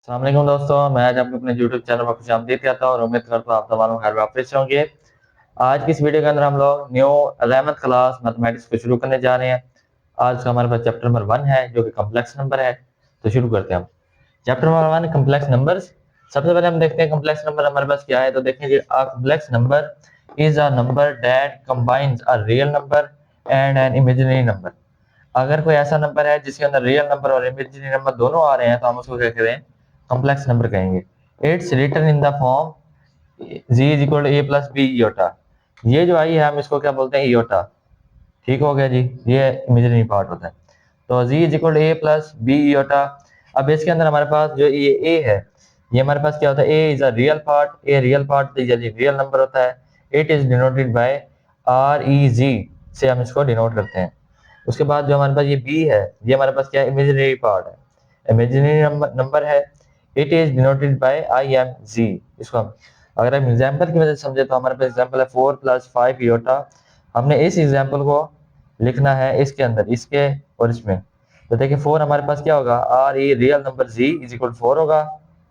अस्सलाम वालेकुम दोस्तों, मैं आज आपको अपने YouTube चैनल पर खुशामदीद कहता हूँ और उम्मीद करता हूँ आप तमाम घर वापस होंगे। आज की इस वीडियो के अंदर हम लोग न्यू 11th क्लास मैथमेटिक्स को शुरू करने जा रहे हैं। आज का हमारे पास चैप्टर नंबर 1 है जो कि कॉम्प्लेक्स नंबर है। तो शुरू करते हैं हम। Chapter number 1 complex numbers. सबसे पहले हम देखते हैं कॉम्प्लेक्स नंबर हमारे पास क्या है। तो देखें जी, a complex number is a number that combines a real number and an imaginary number. अगर कोई ऐसा नंबर है जिसके अंदर रियल नंबर और इमेजिनरी नंबर दोनों आ रहे हैं तो हम उसको क्या करें, कॉम्प्लेक्स नंबर कहेंगे। It's written in the form z is equal to a plus b iota. ये जो आई है हम इसको क्या बोलते हैं, इयोटा। ठीक हो गया जी, ये इमेजिनरी पार्ट होता है। तो z is equal to a plus b iota. अब इसके अंदर हमारे पास जो ये ए है, ये हमारे पास क्या होता है, a is a real part. A real part यानी रियल नंबर होता है। It is denoted by R e z से हम इसको डिनोट करते हैं। उसके बाद जो हमारे पास ये बी है, ये हमारे पास क्या है, इमेजिनरी पार्ट है, इमेजिनरी नंबर है। It is denoted by I M Z. इसको हम अगर हम एग्जाम्पल की वजह से समझे तो हमारे पास एग्जाम्पल है 4 + 5 इयोटा। हमने इस एग्जाम्पल को लिखना है इसके अंदर, इसके और इसमें। तो देखिए 4 हमारे पास क्या होगा, R E real number Z is equal 4 होगा,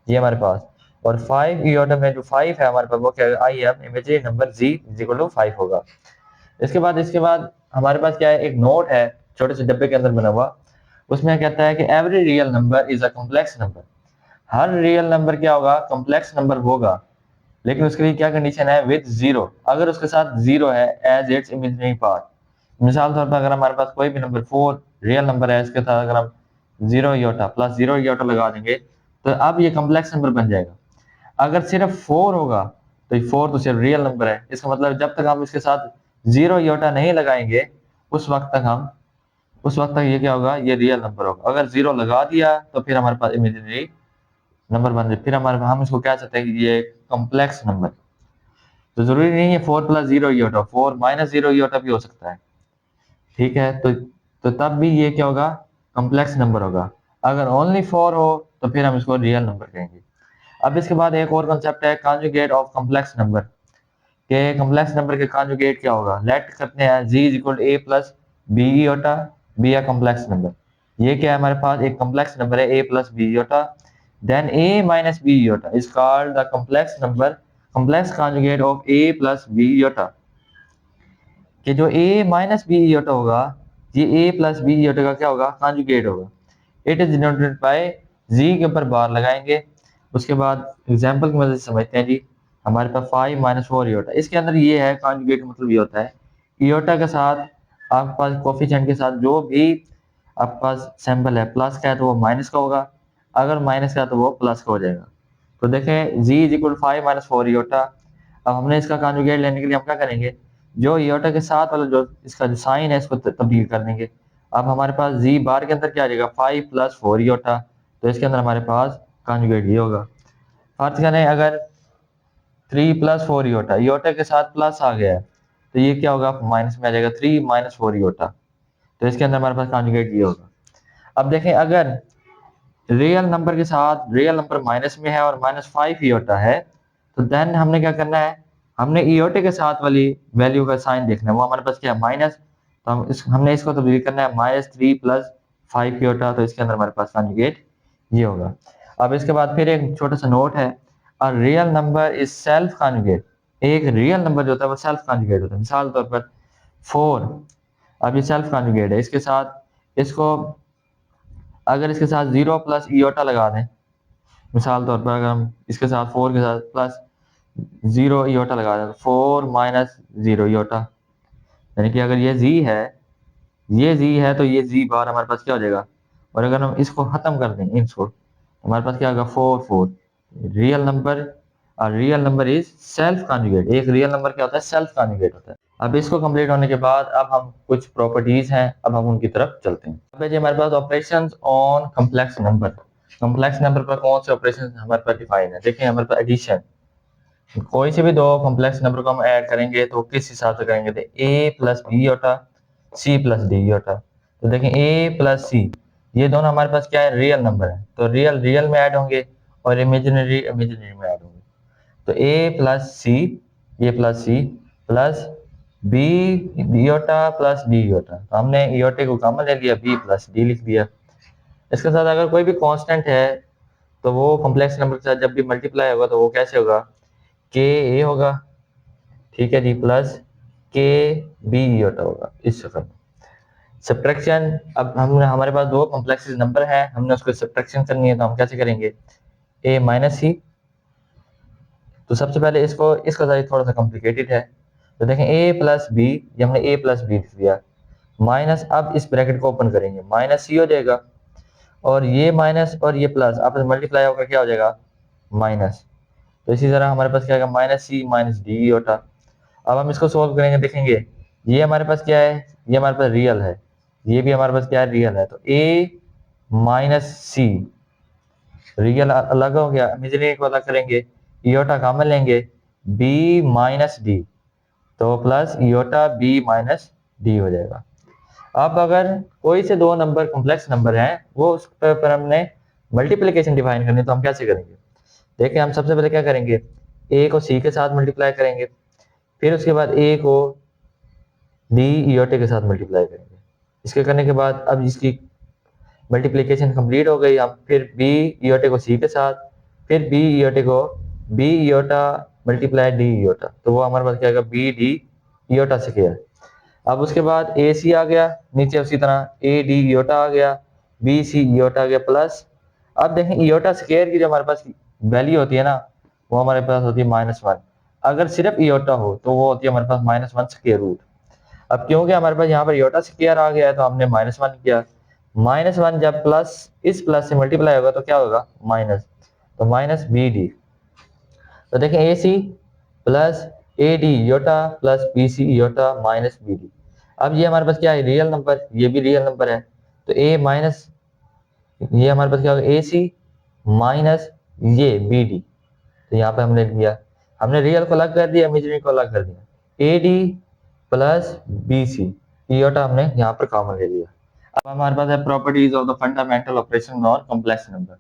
ये हमारे पास। और 5 इयोटा में जो 5 है हमारे पास वो क्या है, I M imaginary number Z is equal to 5 होगा। इसके बाद हमारे पास क्या है, एक नोट है छोटे से डब्बे के अंदर बना हुआ। उसमें कहता है कि every real number is a complex number. Her real number क्या होगा, कॉम्प्लेक्स नंबर होगा। लेकिन उसके लिए क्या कंडीशन है, विद जीरो। अगर उसके साथ जीरो है एज इट्स इमेजिनरी पार्ट। मिसाल तौर पर अगर हमारे पास कोई भी नंबर 4 रियल नंबर है, इसके साथ अगर हम zero iota plus zero iota लगा देंगे तो अब ये कॉम्प्लेक्स नंबर बन जाएगा। अगर सिर्फ 4 होगा तो ये 4 तो सिर्फ रियल नंबर है। इसका मतलब जब तक हम इसके साथ जीरो योटा नहीं लगाएंगे उस वक्त तक ये क्या होगा, ये रियल नंबर होगा। अगर जीरो लगा दिया तो फिर हमारे पास इमेजिनरी नंबर बन जाए, फिर हमारे हम इसको क्या चाहते हैं कि ये कॉम्प्लेक्स नंबर। तो जरूरी नहीं है 4 + 0 योटा, 4 - 0 योटा भी हो सकता है। ठीक है, तो तब भी ये क्या होगा, कॉम्प्लेक्स नंबर होगा। अगर ओनली 4 हो तो फिर हम इसको रियल नंबर कहेंगे। अब इसके बाद एक और कॉन्सेप्ट है, कॉन्जुगेट ऑफ कॉम्प्लेक्स नंबर। के कॉम्प्लेक्स नंबर के कॉन्जुगेट क्या होगा, लेट करते हैं z is equal a plus b iota. B है कॉम्प्लेक्स नंबर। ये क्या है, हमारे पास एक कॉम्प्लेक्स नंबर है a plus b iota. Then a minus b iota is called the complex number, complex conjugate of a plus b iota. कि जो ए माइनस बी इयोटा होगा, ये ए प्लस बी इयोटा का क्या होगा, कॉन्जुगेट होगा। इट इज डिनोटेड बाय जी के ऊपर बार लगाएंगे। उसके बाद एग्जांपल की मदद से समझते हैं जी। हमारे पास 5 - 4 इयोटा, इसके अंदर ये है कॉन्जुगेट, मतलब ये होता है इयोटा के साथ आपके पास कोफिशिएंट के साथ जो भी आपके पास सैंपल है, प्लस का है तो वो माइनस का होगा, अगर माइनस का है तो वो प्लस का हो जाएगा। तो देखें जी इज इक्वल 5 - 4 इयोटा। अब हमने इसका कॉन्जुगेट लेने के लिए हम क्या करेंगे, जो इयोटा के साथ वाला जो इसका जो साइन है इसको तब्दील कर देंगे। अब हमारे पास जी बार के अंदर क्या आ जाएगा, 5 + 4 इयोटा। तो इसके अंदर हमारे पास कॉन्जुगेट ये होगा। फर्ज करें अगर 3 + 4 इयोटा, इयोटा के साथ प्लस आ गया है तो ये क्या होगा, माइनस में आ जाएगा, 3 - 4 इयोटा। तो इसके अंदर हमारे पास कॉन्जुगेट ये होगा। अब देखें अगर रियल नंबर के साथ रियल नंबर माइनस में है और -5 इयोटा है, तो देन हमने क्या करना है, हमने इयोटे के साथ वाली वैल्यू का साइन देखना है, वो हमारे पास क्या है, माइनस। तो हमने इसको तब्दील करना है -3 + 5 इयोटा। तो इसके अंदर हमारे पास कॉन्जुगेट ये होगा। अब इसके बाद फिर एक छोटा सा नोट है, और real number is self conjugate. एक रियल नंबर जो होता है वो सेल्फ कॉन्जुगेट होता है। मिसाल तौर पर 4, अब ये सेल्फ कॉन्जुगेट है, इसके साथ इसको अगर इसके साथ 0 प्लस इयोटा लगा दें, मिसाल तौर पर अगर हम इसके साथ 4 के साथ प्लस 0 इयोटा लगा दें, 4 - 0 इयोटा, यानी कि अगर ये जी है तो ये जी बार हमारे पास क्या हो जाएगा। और अगर हम इसको खत्म कर दें इनको तो हमारे पास क्या होगा, 4 रियल नंबर। और real number is self conjugate. एक रियल नंबर क्या होता है, सेल्फ कॉन्जुगेट होता है। अब इसको कंप्लीट होने के बाद अब हम कुछ प्रॉपर्टीज हैं, अब हम उनकी तरफ चलते हैं। अब है जी हमारे पास operations on complex number. Complex number पर कौन से ऑपरेशन हमारे पास डिफाइन है, देखिए हमारे पास एडिशन। कोई से भी दो कॉम्प्लेक्स नंबर को हम ऐड करेंगे तो किस हिसाब से करेंगे, तो ए प्लस बी होता, सी प्लस डी होता। तो देखें ए प्लस सी, ये दोनों हमारे पास क्या है, रियल नंबर है, तो रियल रियल में ऐड होंगे और इमेजिनरी इमेजिनरी में ऐड होंगे। तो ए प्लस सी, ये plus c plus b iota plus d iota. तो हमने इयोटे को कॉमन ले लिया, बी प्लस डी लिख दिया। इसके साथ अगर कोई भी कांस्टेंट है तो वो कॉम्प्लेक्स नंबर के साथ जब भी मल्टीप्लाई होगा तो वो कैसे होगा, के ए होगा, ठीक है जी, प्लस के बी योटा होगा इस शक्ल में। सब्ट्रैक्शन, अब हम हमारे पास दो कॉम्प्लेक्स नंबर है, हमने उसको सब्ट्रैक्शन करनी है तो हम कैसे करेंगे, ए माइनस सी। तो सबसे पहले इसको, इसका साइज थोड़ा सा कॉम्प्लिकेटेड है, तो देखें ए प्लस बी, ये हमने ए प्लस बी लिख दिया, माइनस, अब इस ब्रैकेट को ओपन करेंगे, माइनस सी हो जाएगा, और ये माइनस और ये प्लस आपस में मल्टीप्लाई होकर क्या हो जाएगा, माइनस। तो इसी तरह हमारे पास क्या आएगा, माइनस सी माइनस डी होता। अब हम इसको सोल्व करेंगे, देखेंगे ये हमारे पास क्या है, ये हमारे पास रियल है, ये भी हमारे पास क्या है, रियल है, तो ए माइनस सी रियल अलग हो गया, इमेजिनरी को अलग करेंगे, इयोटा कॉमन लेंगे, बी माइनस डी, तो प्लस इयोटा बी माइनस डी हो जाएगा। अब अगर कोई से दो नंबर कॉम्प्लेक्स नंबर हैं, वो उस पर हमने मल्टीप्लिकेशन डिफाइन करनी, तो हम कैसे करेंगे, देखिए हम सबसे पहले क्या करेंगे, ए को सी के साथ मल्टीप्लाई करेंगे, फिर उसके बाद ए को डी इयोटे के साथ मल्टीप्लाई करेंगे। इसके करने के बाद अब इसकी मल्टीप्लिकेशन कंप्लीट हो गई, हम फिर बी इयोटे को सी के साथ, फिर बी इयोटे को बी इयोटा मल्टीप्लाई डी इयोटा, तो वो हमारे पास क्या आएगा, बी डी इयोटा स्क्वायर। अब उसके बाद ए सी आ गया, नीचे उसी तरह ए डी इयोटा आ गया, बी सी इयोटा आ गया प्लस, अब देखें इयोटा स्क्वायर की जो हमारे पास वैल्यू होती है ना, वो हमारे पास होती है -1। अगर सिर्फ इयोटा हो तो वो होती है हमारे पास -1 स्क्वायर रूट। अब क्योंकि हमारे पास यहाँ पर इयोटा स्क्वायर आ गया है तो हमने -1 किया, -1 जब प्लस इस प्लस से मल्टीप्लाई होगा तो क्या होगा, माइनस, तो माइनस बी डी। तो देखें a c plus a d iota plus B C iota minus B d. अब ये हमारे पास क्या है, रियल नंबर, ये भी रियल नंबर है, तो ए माइनस, ये हमारे पास क्या होगा, ए सी माइनस ये बी डी, तो यहाँ पे हमने लिया, हमने रियल को अलग कर दिया, इमेजिनरी को अलग कर दिया, A D plus B C iota हमने यहाँ पर कॉमन ले लिया। अब हमारे पास है properties of the fundamental operation और कॉम्प्लेक्स नंबर।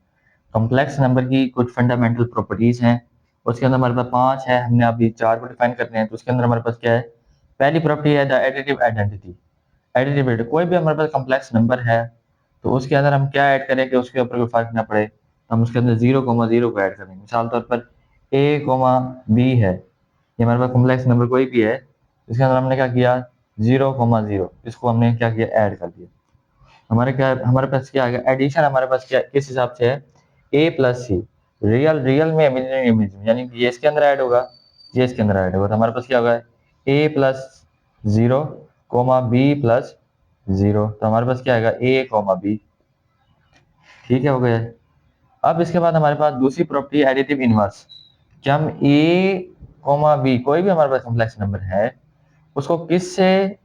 कॉम्प्लेक्स नंबर की कुछ फंडामेंटल प्रॉपर्टीज हैं, उसके अंदर हमारे पास 5 है, हमने अभी 4 को डिफाइन करने हैं। तो उसके अंदर हमारे पास क्या है, पहली प्रॉपर्टी है द एडिटिव आइडेंटिटी। एडिटिविटी, कोई भी हमारे पास कॉम्प्लेक्स नंबर है तो उसके अंदर हम क्या ऐड करें कि उसके ऊपर कोई फर्क ना पड़े, तो हम उसके अंदर 0,0 को ऐड करेंगे। मिसाल तौर पर ए कोमा बी है, ये हमारे पास कॉम्प्लेक्स नंबर कोई भी है, इसके अंदर हमने क्या किया, 0,0, इसको हमने क्या किया, ऐड कर दिया। हमारे पास क्या आ गया, एडिशन हमारे पास क्या किस हिसाब से है, a plus C, real real में, इमेजिनरी इमेजिनरी, यानी कि ये इसके अंदर ऐड होगा, ये इसके अंदर ऐड होगा, तो हमारे पास क्या होगा, ए प्लस 0 कोमा बी प्लस 0, तो हमारे पास क्या आएगा, ए कोमा बी, ठीक है, हो गया। अब इसके बाद हमारे पास दूसरी प्रॉपर्टी एडिटिव इनवर्स, कि हम ए कोमा बी कोई भी हमारे पास कॉम्प्लेक्स नंबर है उसको किस से,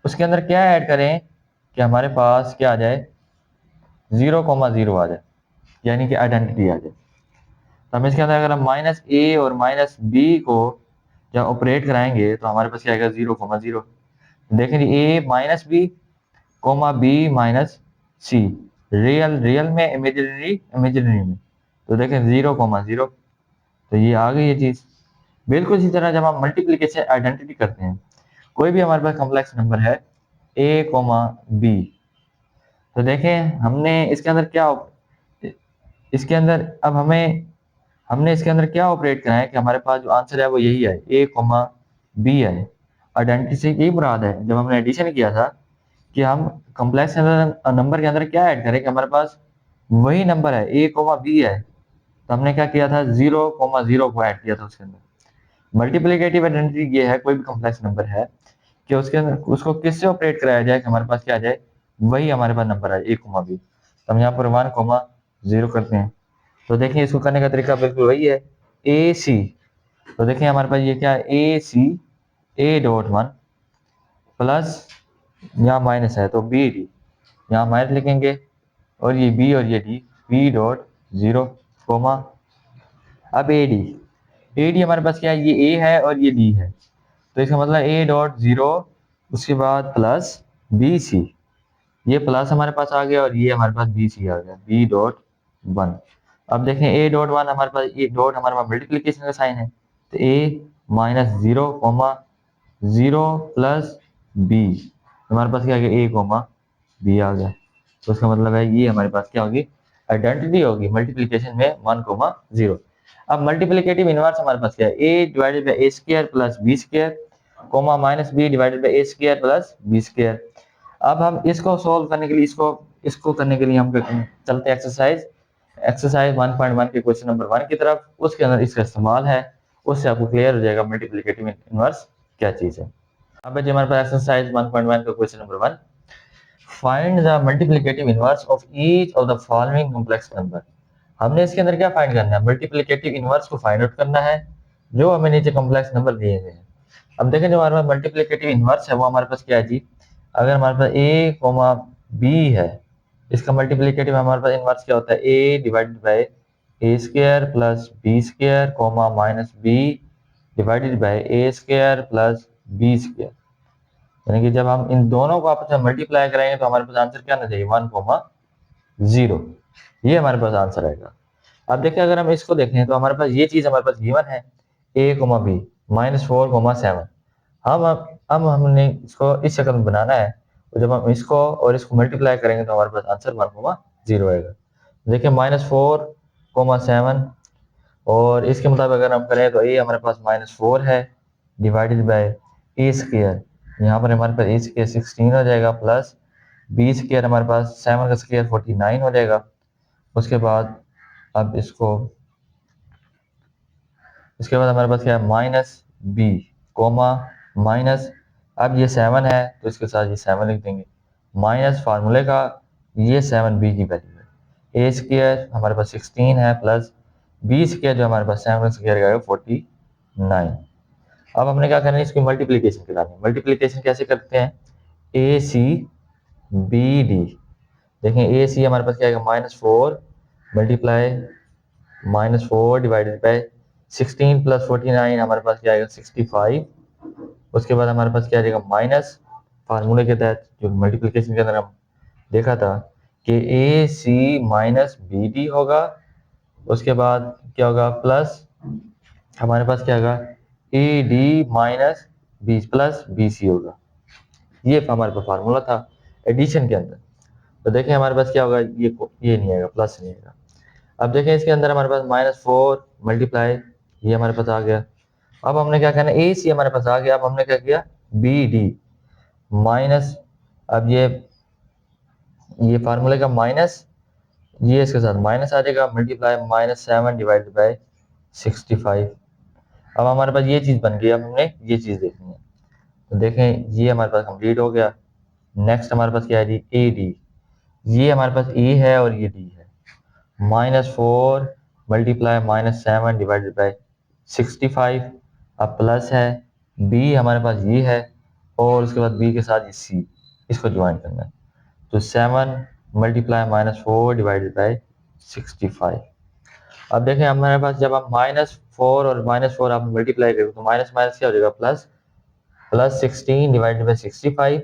उसके अंदर क्या ऐड करें कि हमारे पास क्या आ जाए, 0,0 आ जाए, यानी कि आइडेंटिटी आ जाए। तो हम इसके अंदर अगर हम माइनस ए और माइनस बी को जब ऑपरेट कराएंगे तो हमारे पास क्या आएगा, 0,0। देखें जी, a minus b comma b minus c, real real में, इमेजिनरी इमेजिनरी में, तो देखें 0,0, तो ये आ गई ये चीज। बिल्कुल इसी तरह जब हम मल्टीप्लीकेशन आइडेंटिटी करते हैं, कोई भी हमारे पास कॉम्प्लेक्स नंबर है ए कोमा बी, तो देखें हमने इसके अंदर क्या, इसके अंदर अब हमने इसके अंदर क्या ऑपरेट करा है कि हमारे पास जो आंसर है वो यही है, ए कोमा बी है। आइडेंटिटी से यही मुराद है, जब हमने एडिशन किया था कि हम कॉम्प्लेक्स नंबर के अंदर क्या ऐड करें कि हमारे पास वही नंबर है, ए कोमा बी है, तो हमने क्या किया था, 0,0 को ऐड किया था उसके अंदर। मल्टीप्लिकेटिव आइडेंटिटी ये है, कोई भी कॉम्प्लेक्स नंबर है कि उसके अंदर उसको किससे ऑपरेट कराया जाए कि हमारे पास क्या आ जाए, वही हमारे पास नंबर है, ए कोमा बी। तो हम यहाँ पर 1,0 करते हैं, तो देखिए इसको करने का तरीका बिल्कुल वही है, ए सी, तो देखिए हमारे पास ये क्या है, ए सी ए डॉट 1 प्लस, यहाँ माइनस है तो बी डी, यहाँ माइनस लिखेंगे, और ये बी और ये डी, बी डॉट 0 कोमा, अब ए डी हमारे पास क्या है, ये ए है और ये डी है, तो इसका मतलब ए डॉट 0, उसके बाद प्लस बी सी, ये प्लस हमारे पास आ गया और ये हमारे पास बी सी आ गया, बी डॉट 1। अब देखें ए डॉट 1 हमारे पास, ये डॉट हमारे पास मल्टीप्लिकेशन का साइन है, तो ए माइनस 0 कोमा 0 प्लस बी, हमारे पास क्या आ गया, ए कोमा बी आ गया, तो उसका मतलब है ये हमारे पास क्या होगी, आइडेंटिटी होगी मल्टीप्लिकेशन में 1,0। अब मल्टीप्लिकेटिव इनवर्स हमारे पास क्या है, a divided by A square plus B square comma minus B divided by A square plus B square. अब हम इसको सॉल्व करने के लिए इसको करने के लिए हम चलते हैं एक्सरसाइज 1.1 के क्वेश्चन नंबर 1 की तरफ। उसके अंदर इसका इस्तेमाल है, उससे आपको क्लियर हो जाएगा मल्टीप्लिकेटिव इनवर्स क्या चीज है। अब जी हमारे पास एक्सरसाइज 1.1 का question number 1, find the multiplicative inverse of each of the following complex number. हमने इसके अंदर क्या फाइंड करना है, मल्टीप्लिकेटिव इनवर्स को फाइंड आउट करना है जो हमें नीचे कॉम्प्लेक्स नंबर दिए गए हैं। अब देखें जो हमारे पास मल्टीप्लिकेटिव इनवर्स है वो हमारे पास क्या है जी, अगर हमारे पास a कोमा b है, इसका मल्टीप्लिकेटिव हमारे पास इनवर्स क्या होता है, a divided by A square plus B square comma minus B divided by A square plus B square. यानी कि जब हम इन दोनों को आपस में मल्टीप्लाई करेंगे तो हमारे पास आंसर क्या आना चाहिए, 1,0। ये हमारे पास आंसर आएगा। अब देखिए अगर हम इसको देखें तो हमारे पास ये चीज हमारे पास गिवन है a कोमा बी -4,7। हम हमने इसको इस शक्ल में बनाना है, तो जब हम इसको और इसको मल्टीप्लाई करेंगे तो हमारे पास आंसर 1,0 आएगा। देखिए -4,7 और इसके मुताबिक अगर हम करें तो a हमारे पास -4 है डिवाइडेड बाय ए स्क्वायर, यहाँ पर हमारे पास ए स्क्वायर 16 हो जाएगा प्लस बी स्क्वायर हमारे पास 7 का स्क्वायर 49 हो जाएगा। उसके बाद अब इसके बाद हमारे पास क्या है, माइनस बी कोमा माइनस, अब ये 7 है तो इसके साथ ये 7 लिख देंगे, माइनस फार्मूले का ये 7b की वैल्यू है, ए स्क्वायर हमारे पास 16 है प्लस बी स्क्वायर जो हमारे पास 7 स्क्वायर का 49। अब हमने क्या करना है, इसकी मल्टीप्लिकेशन करानी है। मल्टीप्लिकेशन कैसे करते हैं, ए सी बी डी। देखें ए सी हमारे पास क्या आएगा, -4 मल्टीप्लाई -4 डिवाइडेड बाय 16 प्लस 49 हमारे पास क्या आएगा 65। उसके बाद हमारे पास क्या आ जाएगा माइनस फार्मूले के तहत जो मल्टीप्लिकेशन के अंदर हम देखा था कि ए सी माइनस बी डी होगा। उसके बाद क्या होगा प्लस हमारे पास क्या होगा A D minus B plus B C होगा। ये हमारे पास फार्मूला था एडिशन के अंदर। तो देखें हमारे पास क्या होगा, ये नहीं आएगा, प्लस नहीं आएगा। अब देखें इसके अंदर हमारे पास -4 मल्टीप्लाई ये हमारे पास आ गया। अब हमने क्या करना है, ए सी हमारे पास आ गया। अब हमने क्या किया, बी डी माइनस, अब ये फार्मूले का माइनस, ये इसके साथ माइनस आ जाएगा मल्टीप्लाई -7 डिवाइडेड बाय 65। अब हमारे पास ये चीज़ बन गई। अब हमने ये चीज़ देखनी है, तो देखें ये हमारे पास कंप्लीट हो गया। नेक्स्ट हमारे पास क्या है जी, ए डी, ये हमारे पास ए है और ये डी है, -4 मल्टीप्लाई -7 डिवाइडेड बाय 65। अब प्लस है बी हमारे पास ये है और उसके बाद बी के साथ ये सी, इसको ज्वाइन करना है। तो 7 मल्टीप्लाई -4 डिवाइडेड बाय 65। अब देखें हमारे पास जब हम -4 और -4 आप मल्टीप्लाई करें तो माइनस माइनस क्या हो जाएगा, प्लस 16 डिवाइडेड बाय 65।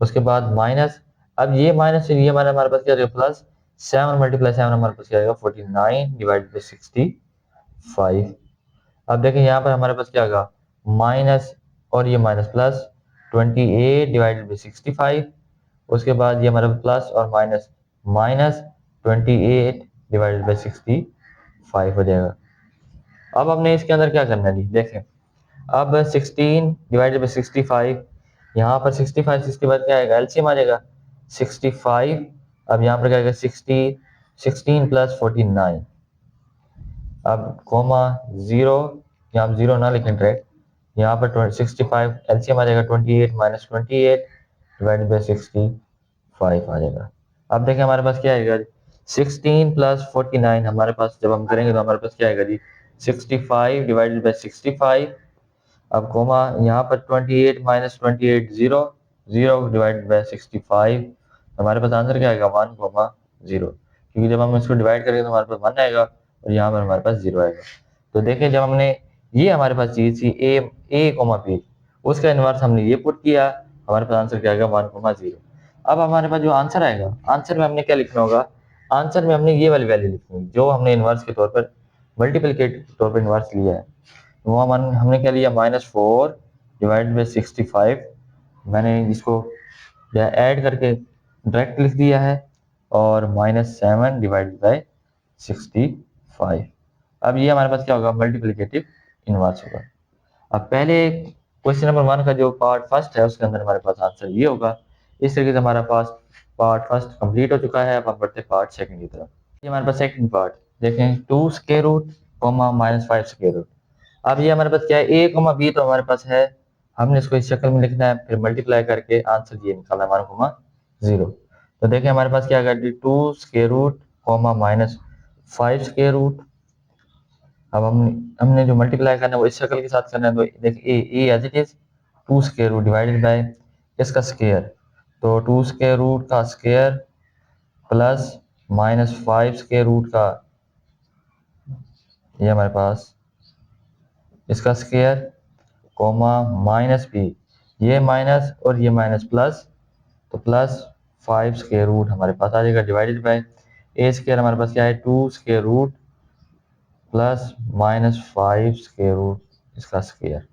उसके बाद माइनस, अब ये माइनस से ये हमारे पास क्या हो जाएगा प्लस 7 मल्टीप्लाई 7 हमारे पास क्या आएगा 49 डिवाइडेड बाय 65। अब देखें यहाँ पर हमारे पास क्या होगा माइनस और ये माइनस प्लस 28 डिवाइडेड बाय 65। उसके बाद ये हमारा प्लस और माइनस -28 डिवाइडेड बाय 65 हो जाएगा। अब हमने इसके अंदर क्या करना है जी, देखें अब 16 डिवाइडेड बाय 65, यहाँ पर 65 क्या आएगा, एलसीएम आ जाएगा 65। अब यहाँ पर क्या आएगा 16 प्लस 49, अब कोमा 0, यहाँ आप 0 ना लिखें डायरेक्ट, यहाँ पर 65 एलसीएम आ जाएगा 28 माइनस 28 डिवाइडेड बाय 65 आ जाएगा। अब देखें हमारे पास क्या आएगा, 16 प्लस 49 हमारे पास जब हम करेंगे तो हमारे पास क्या आएगा जी 65 डिवाइडेड बाय 65। अब कोमा यहाँ पर 28 माइनस 28 0 डिवाइडेड बाय 65, हमारे पास आंसर क्या आएगा 1,0, क्योंकि जब हम इसको डिवाइड करेंगे तो हमारे पास 1 आएगा और यहाँ पर हमारे पास 0 आएगा। तो देखें जब हमने ये हमारे पास चीज थी ए कोमा पी, उसका इनवर्स हमने ये पुट किया, हमारे पास आंसर क्या आएगा 1,0। अब हमारे पास जो आंसर आएगा, आंसर में हमने क्या लिखना होगा, आंसर में हमने ये वाली वैल्यू लिखनी है जो हमने इनवर्स के तौर पर मल्टीप्लिकेट के तौर पर इनवर्स लिया है। वो हमने क्या लिया -4 डिवाइडेड बाय 65, मैंने इसको ऐड करके डायरेक्ट लिख दिया है और -7 डिवाइडेड बाय 65। अब ये हमारे पास क्या होगा, मल्टीप्लिकेटिव इनवर्स होगा। अब पहले क्वेश्चन नंबर 1 का जो पार्ट फर्स्ट है उसके अंदर हमारे पास आंसर ये होगा। इस तरीके से हमारा पास पार्ट फर्स्ट कंप्लीट हो चुका है। अब हम बढ़ते पार्ट सेकंड की तरफ। ये हमारे पास सेकंड पार्ट देखें, 2 स्क्वायर रूट -5 स्क्वायर रूट। अब ये हमारे पास क्या है, a b तो हमारे पास है, हमने इसको इस शक्ल में लिखना है, फिर मल्टीप्लाई करके आंसर ये निकालना है 1,0। तो देखिए हमारे पास क्या आएगा, 2 स्क्वायर रूट -5 स्क्वायर रूट। अब हमने जो मल्टीप्लाई करना है वो इस शक्ल के साथ करना है। तो देखिए a as it is 2 square root divided by इसका स्क्वायर, तो 2 स्क्वायर रूट का स्क्वायर प्लस -5 स्क्वायर रूट का, ये हमारे पास इसका स्क्वायर कोमा -b, ये माइनस और ये माइनस प्लस, तो +5 स्क्वायर रूट हमारे पास आ जाएगा डिवाइडेड बाय ए स्क्वायर हमारे पास क्या है, 2 square root plus -5 square root इसका स्क्वायर।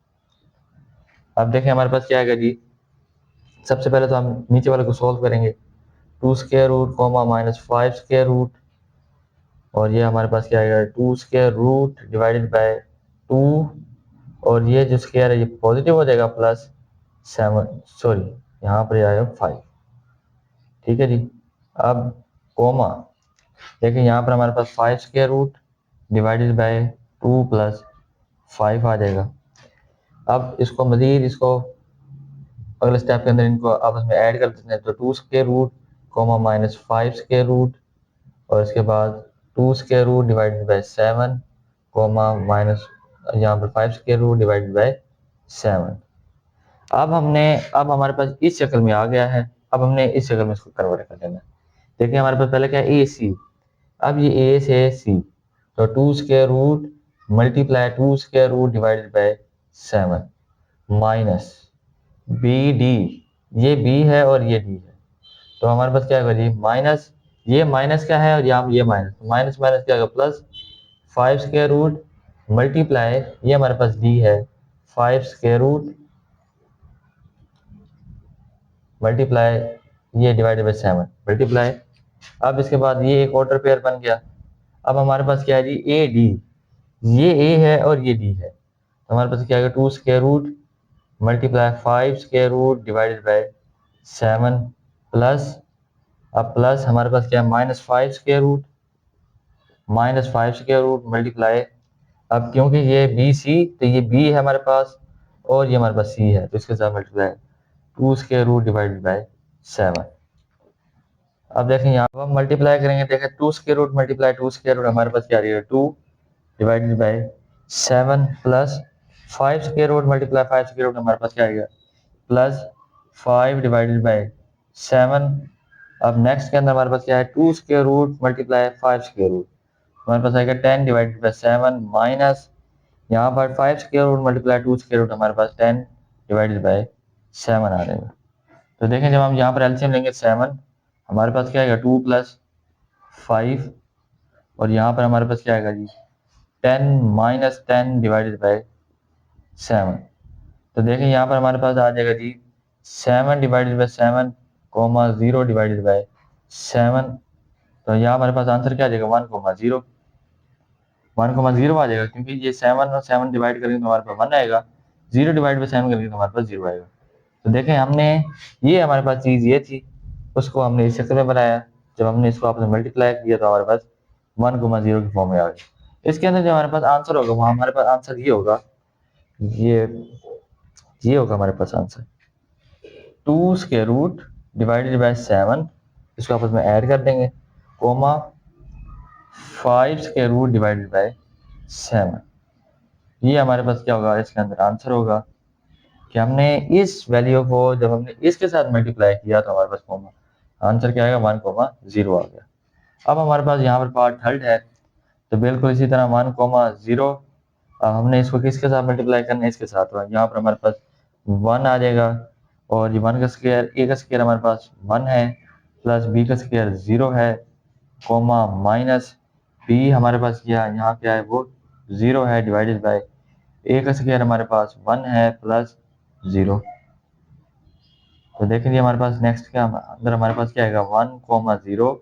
अब देखें हमारे पास क्या आएगा जी, सबसे पहले तो हम नीचे वाले को सॉल्व करेंगे, 2 स्क्वायर रूट -5 स्क्वायर रूट, और ये हमारे पास क्या आएगा, 2 स्क्वायर रूट डिवाइडेड बाय 2, और ये जो स्क्वायर है ये पॉजिटिव हो जाएगा +7, सॉरी यहाँ पर आएगा 5। ठीक है जी। अब कोमा देखिए यहाँ पर हमारे पास 5 स्क्वायर रूट डिवाइडेड बाय 2 + 5 आ जाएगा। अब इसको मजीद इसको अगले स्टेप के अंदर इनको आपस में ऐड कर देते हैं, तो 2 स्क्वायर रूट -5 स्क्वायर रूट, और इसके बाद 2 square root divided by 7 minus यहाँ पर 5 स्क्वायर रूट डिवाइडेड बाय 7। अब हमारे पास इस शक्ल में आ गया है। अब हमने इस शक्ल में इसको कन्वर्ट कर देना है। देखिए हमारे पास पहले क्या है, ए सी, अब ये ए से सी, तो 2 square root multiply 2 square root divided by 7 minus B D, ये बी है और ये डी है, तो हमारे पास क्या होगा जी, माइनस, ये माइनस क्या है और यहाँ ये माइनस, माइनस माइनस क्या होगा +5 स्क्वायर रूट मल्टीप्लाई, ये हमारे पास डी है 5 स्क्वायर रूट मल्टीप्लाई ये डिवाइडेड बाय 7 मल्टीप्लाई। अब इसके बाद ये एक ऑर्डर पेयर बन गया। अब हमारे पास क्या है जी, ए डी, ये ए है और ये डी है, तो हमारे पास क्या आएगा, 2 square root multiply 5 square root divided by 7 plus, अब प्लस हमारे पास क्या है, -5 स्क्वायर रूट मल्टीप्लाई, अब क्योंकि ये बी सी, तो ये बी है हमारे पास और ये हमारे पास सी है, तो इसके साथ multiply 2 square root divided by 7। अब देखें यहाँ पर हम मल्टीप्लाई करेंगे, देखें 2 square root multiply 2 square root हमारे पास क्या आ रही है, 2 divided by 7 plus 5 square root multiply 5 square root हमारे पास क्या आएगा, +5 डिवाइडेड बाय 7। अब नेक्स्ट के अंदर हमारे पास क्या है, 2 square root multiply 5 square root, हमारे पास आएगा 10 डिवाइडेड बाय 7 माइनस यहाँ पर 5 square root multiply 2 square root हमारे पास 10 डिवाइडेड बाय 7 आ जाएगा। तो देखें जब हम यहाँ पर एलसीएम लेंगे 7, हमारे पास क्या आएगा 2 + 5, और यहाँ पर हमारे पास क्या आएगा जी 10 - 10 डिवाइडेड बाय 7। तो देखें यहाँ पर हमारे पास आ जाएगा जी 7 डिवाइडेड बाय 7 0 डिवाइडेड बाय 7, तो यहाँ हमारे पास आंसर क्या आ जाएगा 1,0 1,0 आ जाएगा, क्योंकि ये 7 और 7 डिवाइड करेंगे तो हमारे पास 1 आएगा, 0 डिवाइड बाय 7 करेंगे तो हमारे पास 0 आएगा। तो देखें हमने ये हमारे पास चीज़ ये थी, उसको हमने इस शक्ल में बनाया, जब हमने इसको आपने मल्टीप्लाई किया तो हमारे पास 1,0 की फॉर्म में आ गया। इसके अंदर जो हमारे पास आंसर होगा वो हमारे पास आंसर ये होगा, ये होगा हमारे पास answer 2 square root divided by 7, इसको आपस में ऐड कर देंगे, 5 स्क्वायर रूट डिवाइडेड बाय 7। ये हमारे पास क्या होगा, इसके अंदर आंसर होगा कि हमने इस वैल्यू को जब हमने इसके साथ मल्टीप्लाई किया तो हमारे पास कोमा आंसर क्या आएगा 1,0 आ गया। अब हमारे पास यहाँ पर पार्ट थर्ड है, तो बिल्कुल इसी तरह 1,0, अब हमने इसको किसके साथ मल्टीप्लाई करना है, इसके साथ, यहाँ पर हमारे पास 1 आ जाएगा, और ये 1 का स्क्वायर, ए का स्क्वायर हमारे पास 1 है, प्लस बी का स्क्वायर 0 है, कोमा माइनस बी हमारे पास यहाँ क्या है वो 0 है डिवाइडेड बाय ए का स्क्वायर हमारे पास 1 है प्लस 0। तो देखेंगे हमारे पास नेक्स्ट क्या अंदर हमारे पास क्या आएगा 1,0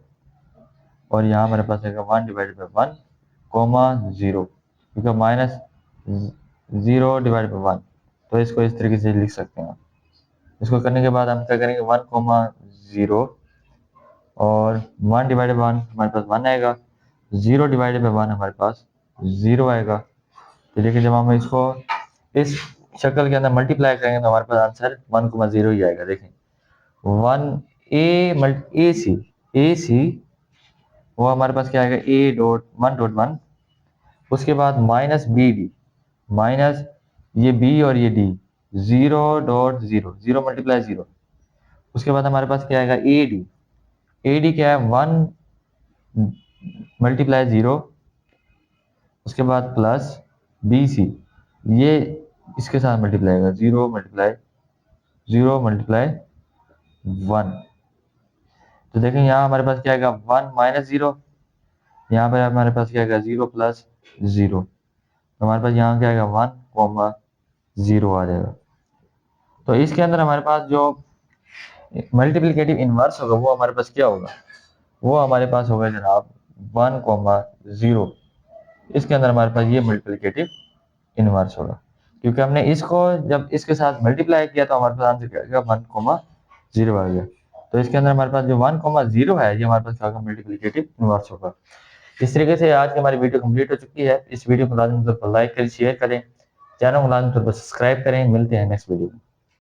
और यहाँ हमारे पास आएगा 1 डिवाइडेड बाई 1 कोमा 0, क्योंकि माइनस 0 डिवाइडेड बाई 1, तो इसको इस तरीके से लिख सकते हैं। इसको करने के बाद हम क्या करेंगे 1 कोमा 0 और 1 डिवाइडेड बाई 1 हमारे पास 1 आएगा, 0 डिवाइडेड बाई 1 हमारे पास 0 आएगा। तो देखिए जब हम इसको इस शक्ल के अंदर मल्टीप्लाई करेंगे तो हमारे पास आंसर 1,0 ही आएगा। देखें 1 ए सी वो हमारे पास क्या आएगा A.1.1, उसके बाद माइनस BD, माइनस ये B और ये D 0.0, 0 मल्टीप्लाई 0, उसके बाद हमारे पास क्या आएगा AD क्या है 1 मल्टीप्लाई 0, उसके बाद प्लस BC, ये इसके साथ मल्टीप्लाई आएगा 0 मल्टीप्लाई 1। तो देखें यहाँ हमारे पास क्या आएगा 1 माइनस 0, यहाँ पर हमारे पास क्या आएगा 0 प्लस 0, तो हमारे पास यहाँ क्या आएगा 1,0 आ जाएगा। तो इसके अंदर हमारे पास जो मल्टीप्लिकेटिव इनवर्स होगा वो हमारे पास क्या होगा, वो हमारे पास होगा जनाब 1,0। इसके अंदर हमारे पास ये मल्टीप्लिकेटिव इनवर्स होगा, क्योंकि हमने इसको जब इसके साथ मल्टीप्लाई किया तो हमारे पास आंसर क्या आएगा 1,0 आ गया। तो इसके अंदर हमारे पास जो 1,0 है ये हमारे पास क्या होगा मल्टीप्लिकेटिव इनवर्स होगा। इस तरीके से आज की हमारी वीडियो कंप्लीट हो चुकी है। इस वीडियो को लाजमी तौर पर लाइक करें, शेयर करें, चैनल को लाजमी तौर पर सब्सक्राइब करें। मिलते हैं नेक्स्ट वीडियो में।